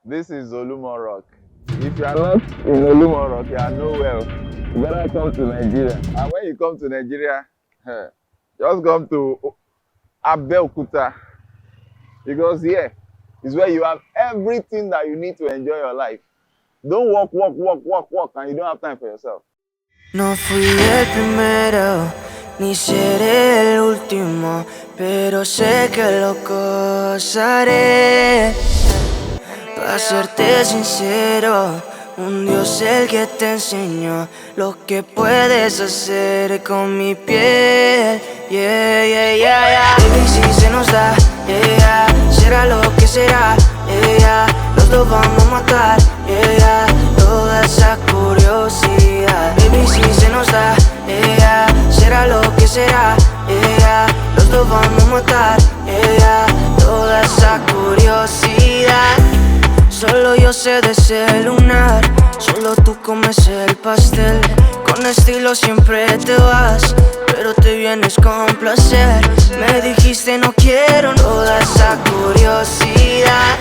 This is Olumo Rock. If you are not in Olumo Rock, you are nowhere. You better come to Nigeria. And when you come to Nigeria, just come to Abeokuta. Because here is where you have everything that you need to enjoy your life. Don't walk, and you don't have time for yourself. No fui el primero, ni seré el último, pero sé que lo gozaré. Para serte sincero, un Dios el que te enseñó lo que puedes hacer con mi piel. Yeah, yeah, yeah, yeah. Baby, si se nos da, yeah, será lo que será, yeah, los dos vamos a matar, yeah, toda esa curiosidad. Baby, si se nos da, yeah, será lo que será, yeah, los dos vamos a matar, yeah, toda esa curiosidad. Solo yo sé de ese lunar, solo tú comes el pastel. Con estilo siempre te vas, pero te vienes con placer. Me dijiste no quiero toda esa curiosidad.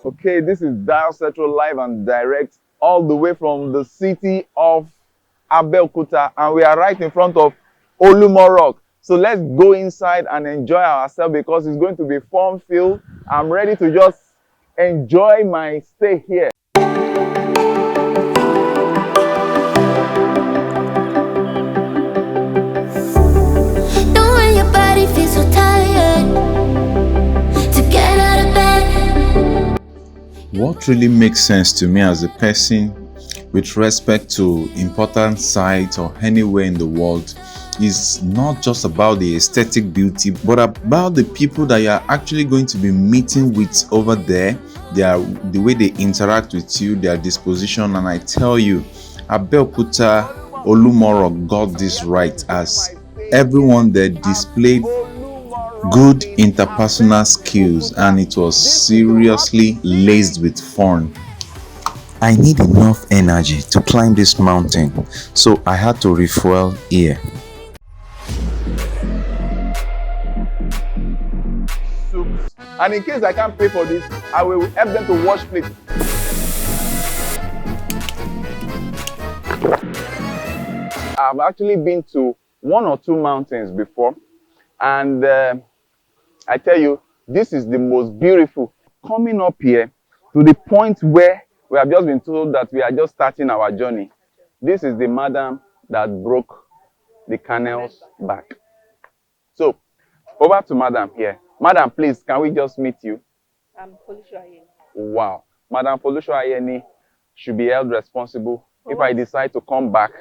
Okay, this is Dial Central live and direct all the way from the city of Abeokuta, and we are right in front of Olumo Rock. So let's go inside and enjoy ourselves because it's going to be fun-filled. I'm ready to just enjoy my stay here. Knowing your body feels so tired to get out of bed. What really makes sense to me as a person with respect to important sites or anywhere in the world is not just about the aesthetic beauty, but about the people that you are actually going to be meeting with over there, the way they interact with you, their disposition. And I tell you, Abeokuta Olumoro got this right, as everyone there displayed good interpersonal skills, and it was seriously laced with fun. I need enough energy to climb this mountain, so I had to refuel here. Soups. And in case I can't pay for this, I will help them to wash plates. I've actually been to one or two mountains before, and I tell you, this is the most beautiful. Coming up here to the point where we have just been told that we are just starting our journey. This is the madam that broke the camel's back. So, over to madam here. Madam, please, can we just meet you? I'm Folusho Ayeni. Wow. Madam Folusho Ayeni should be held responsible if I decide to come back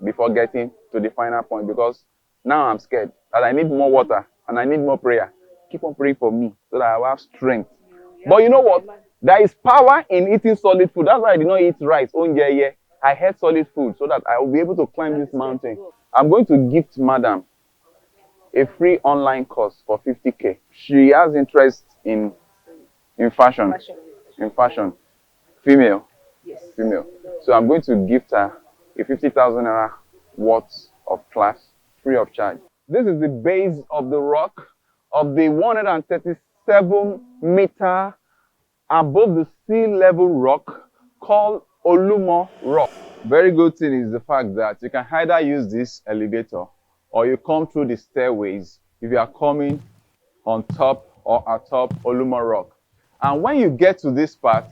before getting to the final point, because now I'm scared that I need more water and I need more prayer. Keep on praying for me so that I will have strength. But you know what? There is power in eating solid food. That's why I did not eat rice. Oh, yeah, yeah. I had solid food so that I will be able to climb this mountain. I'm going to gift madam a free online course for 50K. She has interest in fashion. In fashion. Female. Yes. Female. So I'm going to gift her a 50,000 naira worth of class free of charge. This is the base of the rock of the 137-meter above the sea level rock called Olumo Rock. Very good thing is the fact that you can either use this elevator or you come through the stairways if you are coming on top or atop Olumo Rock. And when you get to this part,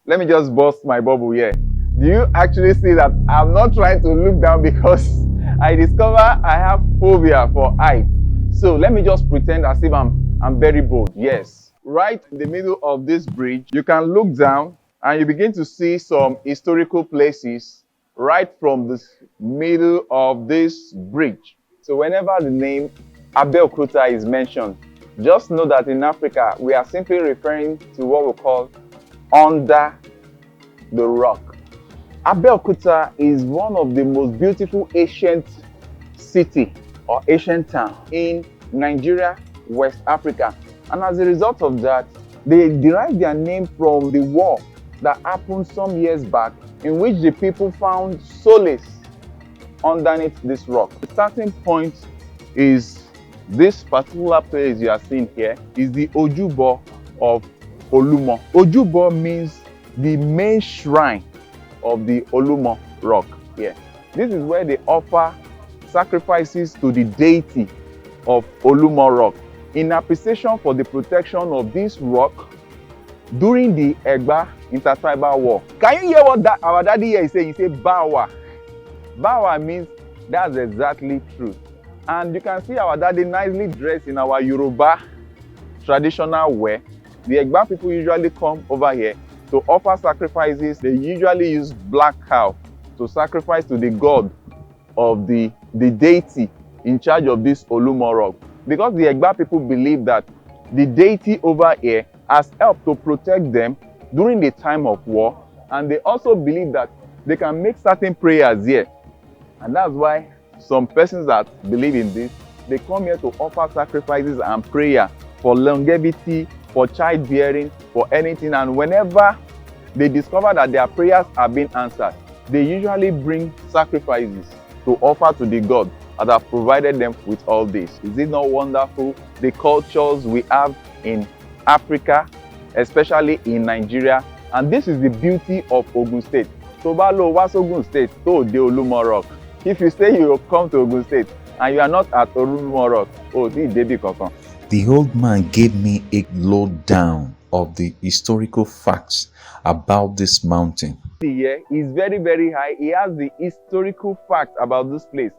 let me just burst my bubble here. Do you actually see that I'm not trying to look down because I discover I have phobia for height. So let me just pretend as if I'm very bold. Yes. Right in the middle of this bridge, you can look down and you begin to see some historical places right from the middle of this bridge. So whenever the name Abeokuta is mentioned, just know that in Africa, we are simply referring to what we call under the rock. Abeokuta is one of the most beautiful ancient city or ancient town in Nigeria, West Africa. And as a result of that, they derive their name from the war that happened some years back in which the people found solace underneath this rock. The starting point is this particular place you are seeing here is the Ojubo of Olumo. Ojubo means the main shrine of the Olumo rock here. This is where they offer sacrifices to the deity of Olumo rock in appreciation for the protection of this rock during the Egbas intertribal war. Can you hear what our daddy here is saying? He said Bawa. Bawa means that's exactly true. And you can see our daddy nicely dressed in our Yoruba traditional wear. The Egbas people usually come over here to offer sacrifices. They usually use black cow to sacrifice to the god of the deity in charge of this Olumo rock. Because the Egbas people believe that the deity over here has helped to protect them during the time of war, and they also believe that they can make certain prayers here. And that's why some persons that believe in this, they come here to offer sacrifices and prayer for longevity, for childbearing, for anything. And whenever they discover that their prayers are being answered, they usually bring sacrifices to offer to the god that have provided them with all this. Is it not wonderful? The cultures we have in Africa, especially in Nigeria, and this is the beauty of Ogun State. Tobalo was Ogun State, to the Olumo rock. If you say you will come to Ogun State and you are not at Olumo rock, oh, this Debbie Kokon. The old man gave me a lowdown of the historical facts about this mountain. Here is very, very high. He has the historical facts about this place.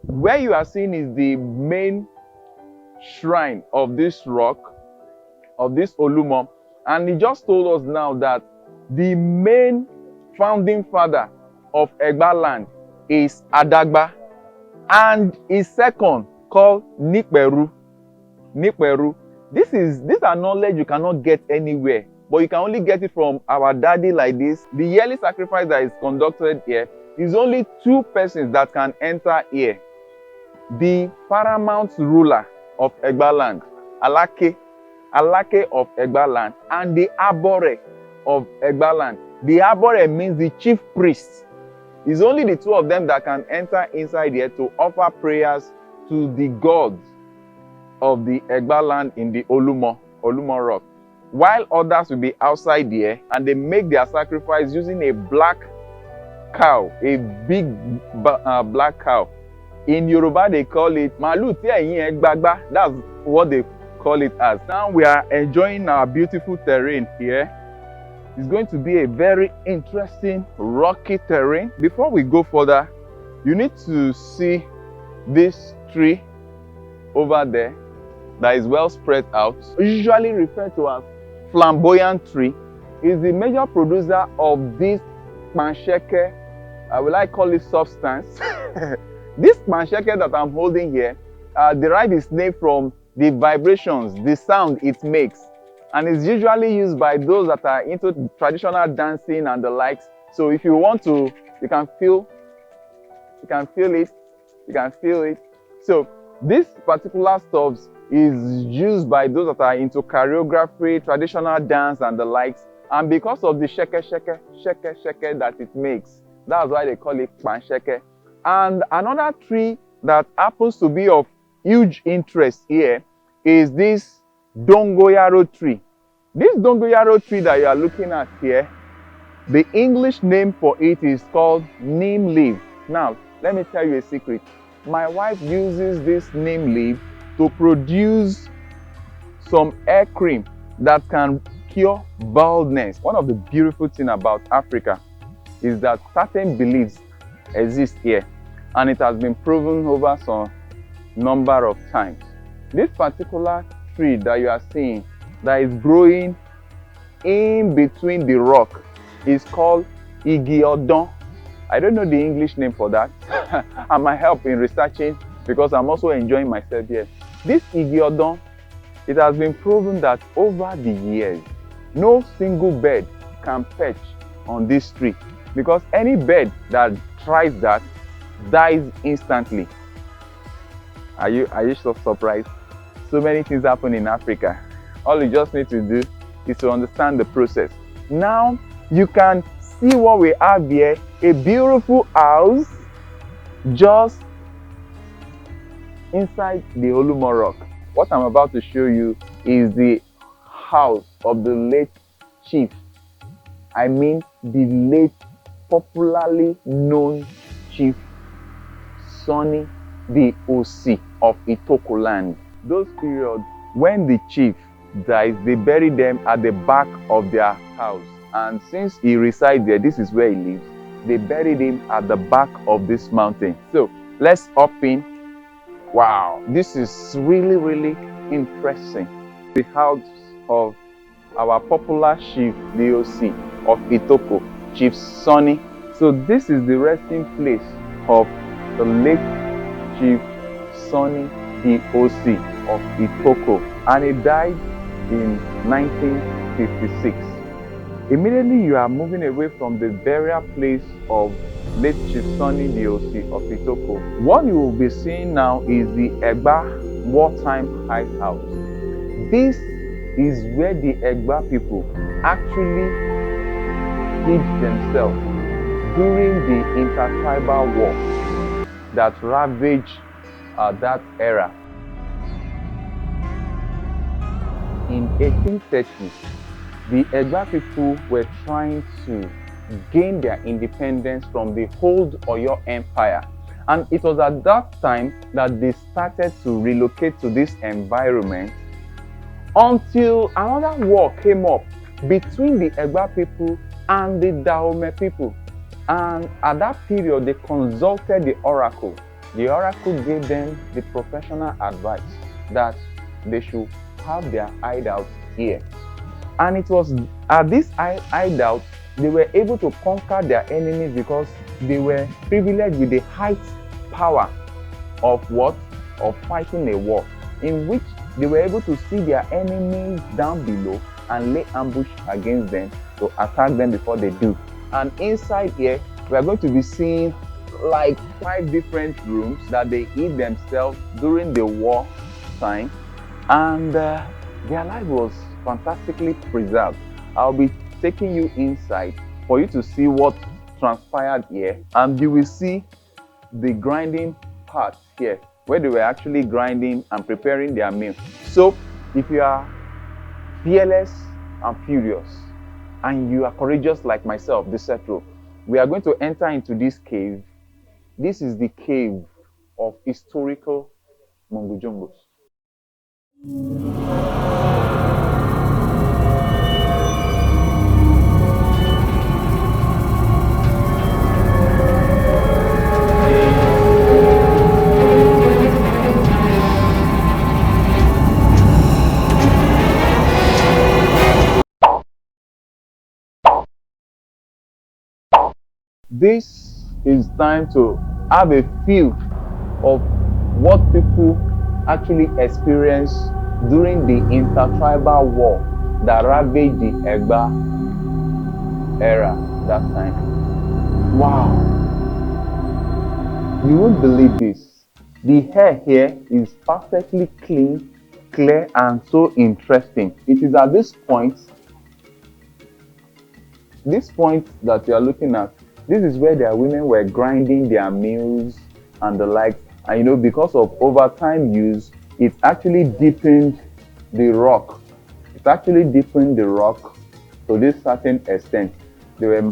Where you are seeing is the main shrine of this rock, of this Olumo. And he just told us now that the main founding father of Egbas land is Adagba, and his second called Nikperu. Nikperu. These are knowledge you cannot get anywhere, but you can only get it from our daddy like this. The yearly sacrifice that is conducted here is only 2 persons that can enter here. The paramount ruler of Egbas land, Alake of Egbas land, and the Abore of Egbas land. The Abore means the chief priest. It's only the 2 of them that can enter inside here to offer prayers to the gods of the Egbas land in the Olumo rock. While others will be outside here and they make their sacrifice using a black cow, a big black cow. In Yoruba, they call it Malu ti eyin Egbagba. That's what they call it as. Now we are enjoying our beautiful terrain here. It's going to be a very interesting rocky terrain. Before we go further, you need to see this tree over there that is well spread out, usually referred to as flamboyant tree. Is the major producer of this pansheke, I will like call it substance. This pansheke that I'm holding here derives its name from the vibrations, the sound it makes. And it's usually used by those that are into traditional dancing and the likes. So if you want to, you can feel it. So this particular stuff is used by those that are into choreography, traditional dance and the likes. And because of the sheke that it makes, that's why they call it pansheke. And another tree that happens to be of huge interest here is this dongoyaro tree. This dongoyaro tree that you are looking at here, the English name for it is called neem leaf. Now, let me tell you a secret. My wife uses this neem leaf to produce some hair cream that can cure baldness. One of the beautiful things about Africa is that certain beliefs exist here, and it has been proven over some number of times. This particular tree that you are seeing that is growing in between the rock is called Igi Odon. I don't know the English name for that. I might help in researching because I'm also enjoying myself here. This Igi Odon, it has been proven that over the years, no single bird can perch on this tree, because any bird that tries that dies instantly. Are you so surprised? So many things happen in Africa. All you just need to do is to understand the process. Now you can see what we have here, a beautiful house just inside the Olumo rock. What I'm about to show you is the house of the late chief. I mean the late popularly known Chief Sonny the OC of Itoko land. Those periods when the chief dies, they bury them at the back of their house. And since he resides there, this is where he lives. They buried him at the back of this mountain. So let's up in. Wow, this is really interesting. The house of our popular chief, the OC of Itoko, Chief Sonny. So this is the resting place of the late Chief Sonny the OC of Itoko, and he died in 1956. Immediately you are moving away from the burial place of late Chief Sonny the OC of Itoko. What you will be seeing now is the Egbas wartime hideout. This is where the Egbas people actually hid themselves during the intertribal war that ravaged that era. In 1830s, the Egbas people were trying to gain their independence from the old Oyo Empire. And it was at that time that they started to relocate to this environment until another war came up between the Egbas people and the Dahomey people. And at that period, they consulted the oracle. The oracle gave them the professional advice that they should have their hideout here. And it was at this hideout they were able to conquer their enemies because they were privileged with the height power of what? Of fighting a war, in which they were able to see their enemies down below and lay ambush against them to attack them before they do. And inside here, we are going to be seeing like 5 different rooms that they hid themselves during the war time, and their life was fantastically preserved. I'll be taking you inside for you to see what transpired here, and you will see the grinding part here where they were actually grinding and preparing their meal. So if you are fearless and furious and you are courageous like myself, the Cetro, we are going to enter into this cave. This is the cave of historical Mongojumbos. This is time to have a feel of what people actually experienced during the intertribal war that ravaged the Egbas era that time. Wow! You won't believe this. The hair here is perfectly clean, clear, and so interesting. It is at this point that you are looking at. This is where their women were grinding their meals and the like. And you know, because of overtime use, it actually deepened the rock. It actually deepened the rock to this certain extent. They were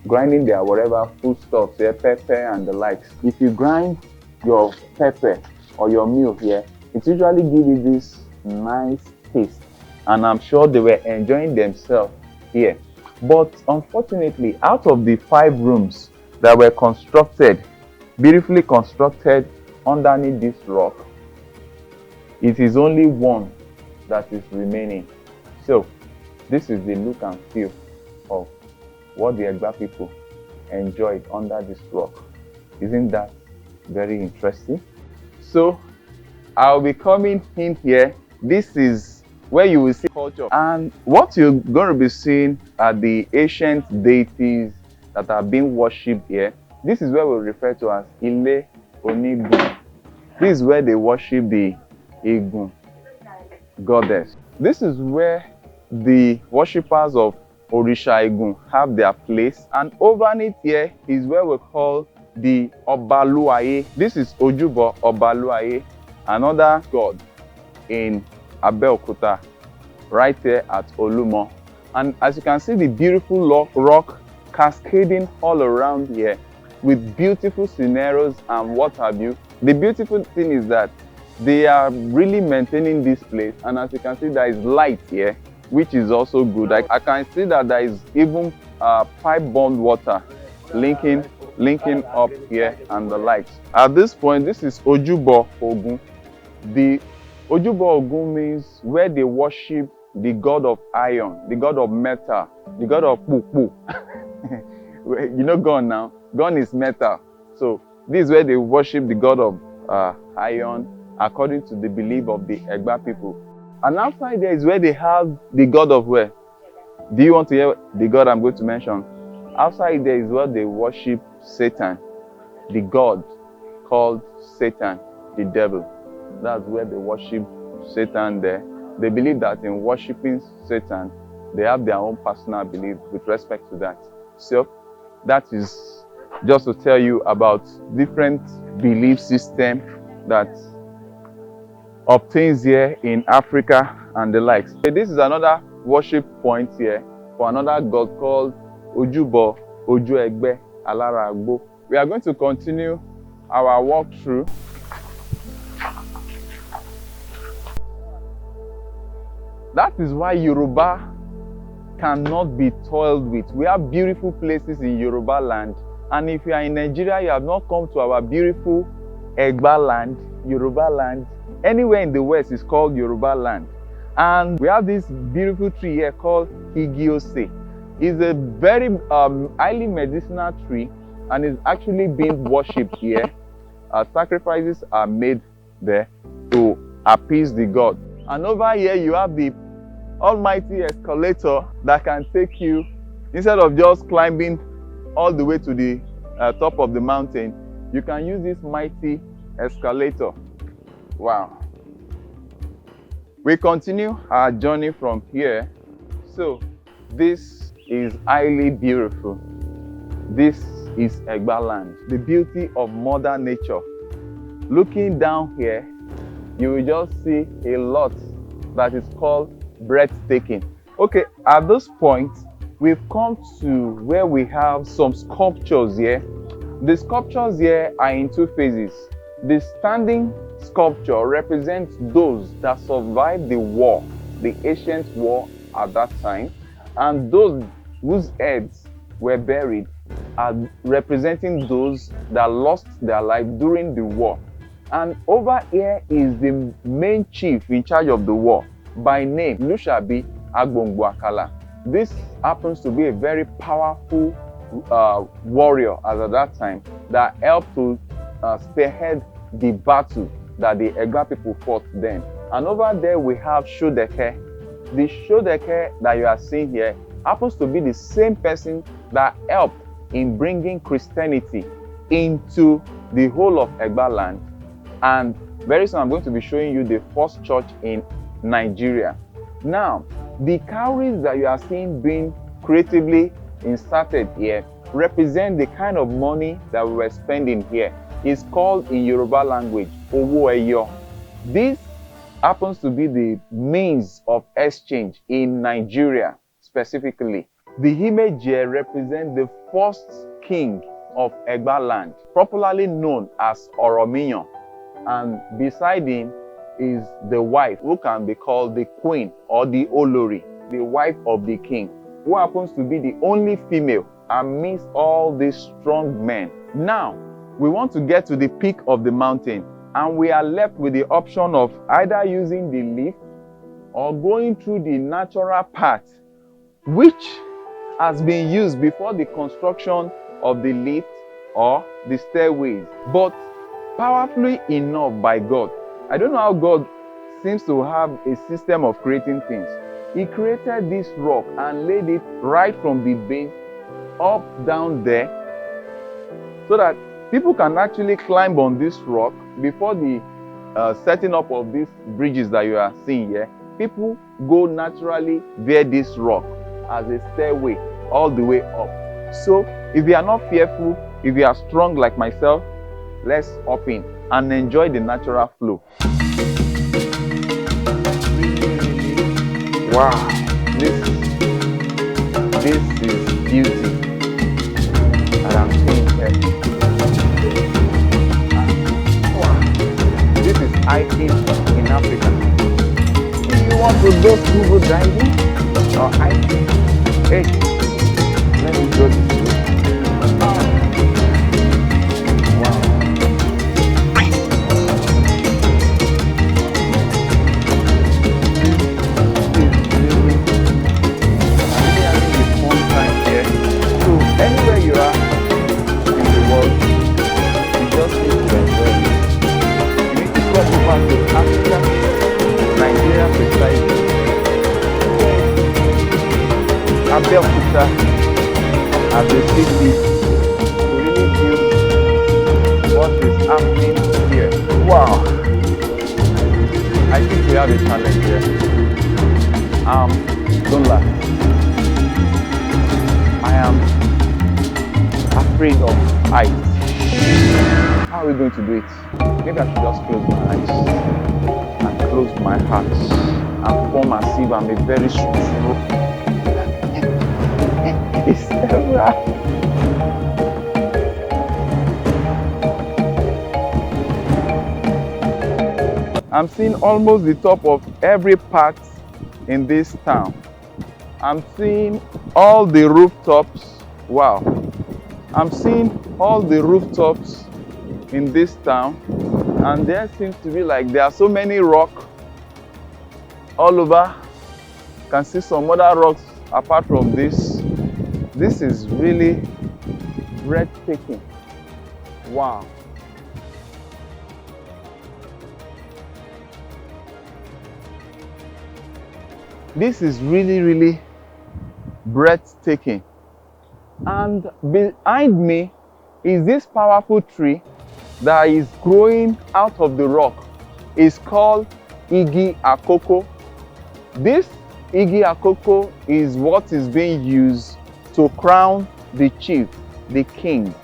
grinding their whatever foodstuffs, their pepper and the likes. If you grind your pepper or your meal here, it usually gives you this nice taste. And I'm sure they were enjoying themselves here. But unfortunately, out of the 5 rooms that were constructed, beautifully constructed underneath this rock, it is only one that is remaining. So this is the look and feel of what the Egbas people enjoyed under this rock. Isn't that very interesting? So I'll be coming in here. This is where you will see culture, and what you're going to be seeing are the ancient deities that are being worshipped here. This is where we refer to as Ile Onigun. This is where they worship the Egun goddess. This is where the worshippers of Orisha Egun have their place, and over it here is where we call the Obaluaye. This is Ojubo Obaluaye, another god in Abeokuta, right here at Olumo. And as you can see, the beautiful rock cascading all around here with beautiful scenarios and what have you. The beautiful thing is that they are really maintaining this place, and as you can see, there is light here, which is also good. I can see that there is even pipe-borne water linking up here and the lights. At this point, this is Ojubo Ogun. The Ojubo Ogun means where they worship the god of iron, the god of metal, the god of pupu. You know gun now? Gun is metal. So this is where they worship the god of iron, according to the belief of the Egbas people. And outside there is where they have the god of where? Do you want to hear the god I'm going to mention? Outside there is where they worship Satan, the god called Satan, the devil. That's where they worship Satan there. They believe that in worshiping Satan, they have their own personal belief with respect to that. So that is just to tell you about different belief system that obtains here in Africa and the likes. This is another worship point here for another god called Ojubo Ojuegbe Alaragbo. We are going to continue our walk through. That is why Yoruba cannot be toiled with. We have beautiful places in Yoruba land, and if you are in Nigeria, you have not come to our beautiful Egbas land, Yoruba land. Anywhere in the West is called Yoruba land. And we have this beautiful tree here called Igiose. It's a very highly medicinal tree, and is actually being worshipped here. Sacrifices are made there to appease the god. And over here you have the almighty escalator that can take you, instead of just climbing all the way to the top of the mountain, you can use this mighty escalator. Wow. We continue our journey from here. So this is highly beautiful. This is Egbas land, the beauty of Mother Nature. Looking down here, you will just see a lot that is called breathtaking. Okay, at this point, we've come to where we have some sculptures here. The sculptures here are in two phases. The standing sculpture represents those that survived the war, the ancient war at that time, and those whose heads were buried are representing those that lost their life during the war. And over here is the main chief in charge of the war, by name Lushabi Agbongboakala. This happens to be a very powerful warrior as at that time that helped to spearhead the battle that the Egbas people fought then. And over there we have Shodeke. The Shodeke that you are seeing here happens to be the same person that helped in bringing Christianity into the whole of Egbas land. And very soon I'm going to be showing you the first church in Nigeria. Now, the cowries that you are seeing being creatively inserted here represent the kind of money that we were spending here. It's called in Yoruba language Owo Eyo. This happens to be the means of exchange in Nigeria specifically. The image here represents the first king of Egbas land, popularly known as Oromiyan. And beside him is the wife, who can be called the queen or the Olori, the wife of the king, who happens to be the only female amidst all these strong men. Now, we want to get to the peak of the mountain, and we are left with the option of either using the lift or going through the natural path, which has been used before the construction of the lift or the stairways, but powerfully enough by God. I don't know how God seems to have a system of creating things. He created this rock and laid it right from the base up down there, so that people can actually climb on this rock. Before the setting up of these bridges that you are seeing here, people go naturally via this rock as a stairway all the way up. So if you are not fearful, If you are strong like myself, let's hop in and enjoy the natural flow. Wow, this is beauty that I'm seeing here. Wow, this is hiking in Africa. If you want to go scuba diving or hiking, hey, let me go this way. Wow. Anywhere you are in the world, you just need to enjoy it. You need to come over to Africa, Nigeria precisely. Abeokuta as a city to really feel what is happening here. Wow! I think we have a challenge here. Don't laugh. I am afraid of heights. How are we going to do it? Maybe I should just close my eyes and close my heart and form as if I'm a very strong. It's ever. I'm seeing almost the top of every part in this town. I'm seeing all the rooftops. Wow. I'm seeing all the rooftops in this town, and there seems to be like there are so many rocks all over. You can see some other rocks apart from this. This is really breathtaking. Wow. This is really breathtaking. And behind me is this powerful tree that is growing out of the rock. It's called Igi Akoko. This Igi Akoko is what is being used to crown the chief, the king.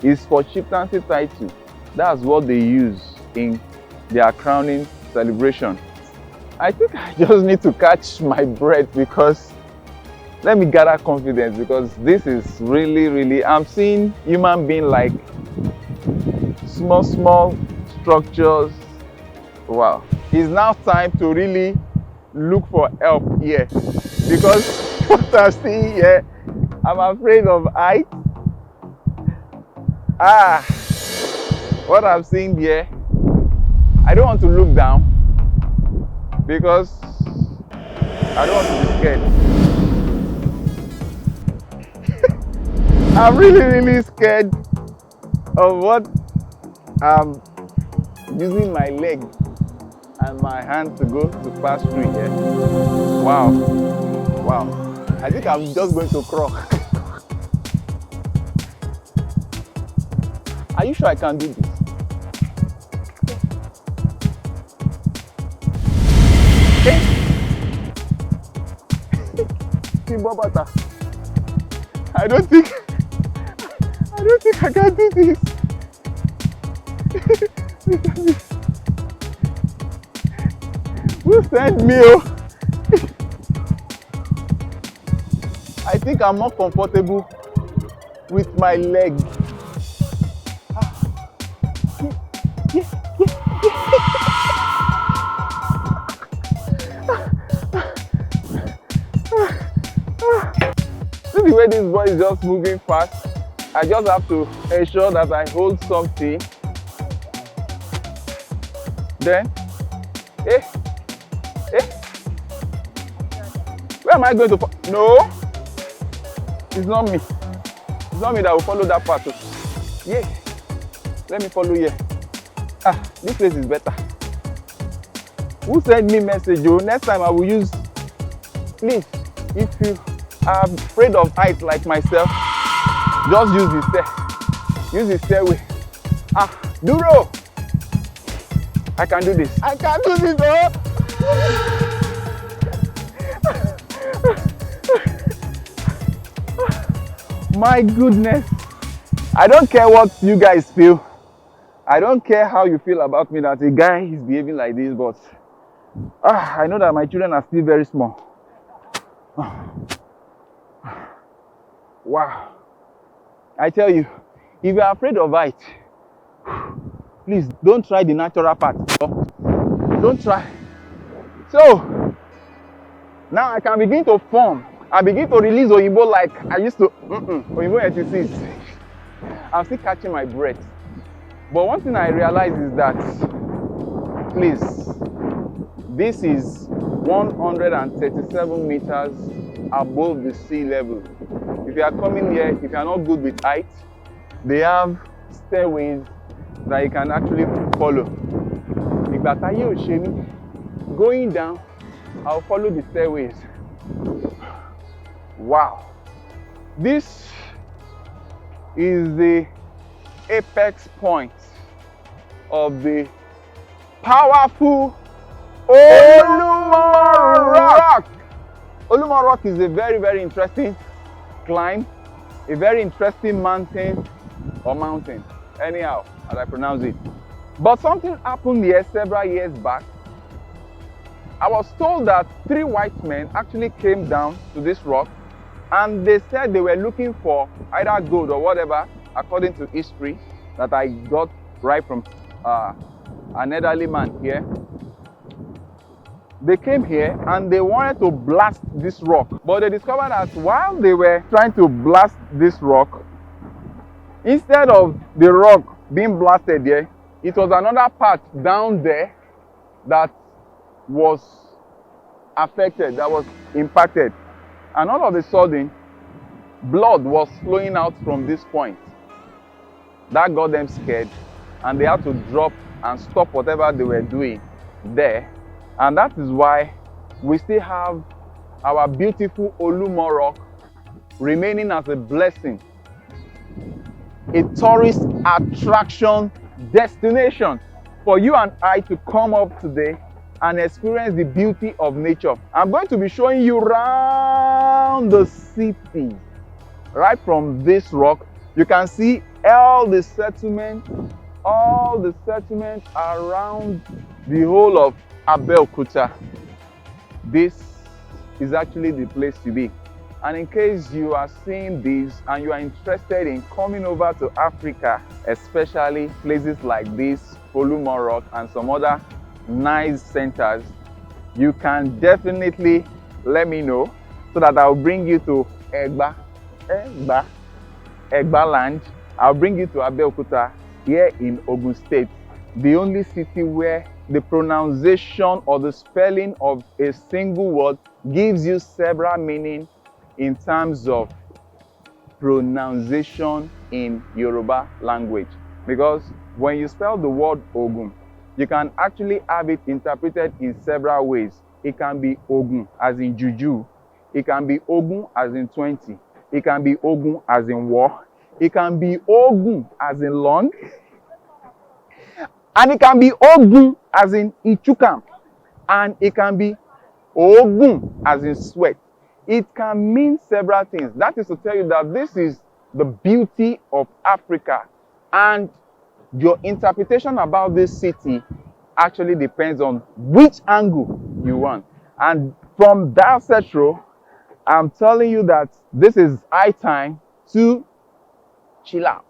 It's for chieftaincy title. That's what they use in their crowning celebration. I think I just need to catch my breath because let me gather confidence, because this is really, I'm seeing human being like small structures. Wow. It's now time to really look for help here, because what I'm seeing here, I'm afraid of height. What I'm seeing here, I don't want to look down because I don't want to be scared. I'm really scared of what I'm using my leg and my hand to go to pass through here. Wow. I think I'm just going to crawl. Are you sure I can do this? I don't think I can do this. Who sent me? I think I'm more comfortable with my leg. See the way this boy is just moving fast. I just have to ensure that I hold something. Then, where am I going to? No, it's not me. It's not me that will follow that path. Yeah, let me follow here. This place is better. Who sent me message? Next time I will use. Please, if you are afraid of height like myself, just use the stair. Use the stairway. Duro! I can do this. I can do this, My goodness. I don't care what you guys feel. I don't care how you feel about me that a guy is behaving like this, but I know that my children are still very small. Wow. I tell you, if you are afraid of height, please don't try the natural path. Don't try. So now I can begin to form. I begin to release Oyinbo like I used to. Oyinbo 86. I'm still catching my breath. But one thing I realize is that, please, this is 137 meters above the sea level. If you are coming here, if you are not good with height, they have stairways that you can actually follow. Going down, I'll follow the stairways. Wow. This is the apex point of the powerful Olumo Rock. Olumo Rock is a very, very interesting climb, a very interesting mountain, anyhow, as I pronounce it. But something happened here several years back. I was told that 3 white men actually came down to this rock, and they said they were looking for either gold or whatever, according to history that I got right from an elderly man here. They came here and they wanted to blast this rock, but they discovered that while they were trying to blast this rock, instead of the rock being blasted there, it was another part down there that was affected, that was impacted. And all of a sudden, blood was flowing out from this point. That got them scared, and they had to drop and stop whatever they were doing there. And that is why we still have our beautiful Olumo Rock remaining as a blessing, a tourist attraction destination for you and I to come up today and experience the beauty of nature. I'm going to be showing you around the city. Right from this rock, you can see all the settlements around the whole of Abeokuta. This is actually the place to be. And in case you are seeing this and you are interested in coming over to Africa, especially places like this, Olumo Rock and some other nice centers, you can definitely let me know so that I'll bring you to Egba land. I'll bring you to Abeokuta here in Ogun State, the only city where the pronunciation or the spelling of a single word gives you several meanings in terms of pronunciation in Yoruba language. Because when you spell the word Ogun, you can actually have it interpreted in several ways. It can be Ogun as in juju. It can be Ogun as in 20. It can be Ogun as in war. It can be Ogun as in long. And it can be Ogun as in Ichukam. And it can be Ogun as in sweat. It can mean several things. That is to tell you that this is the beauty of Africa. And your interpretation about this city actually depends on which angle you want. And from that setro, I'm telling you that this is high time to chill out.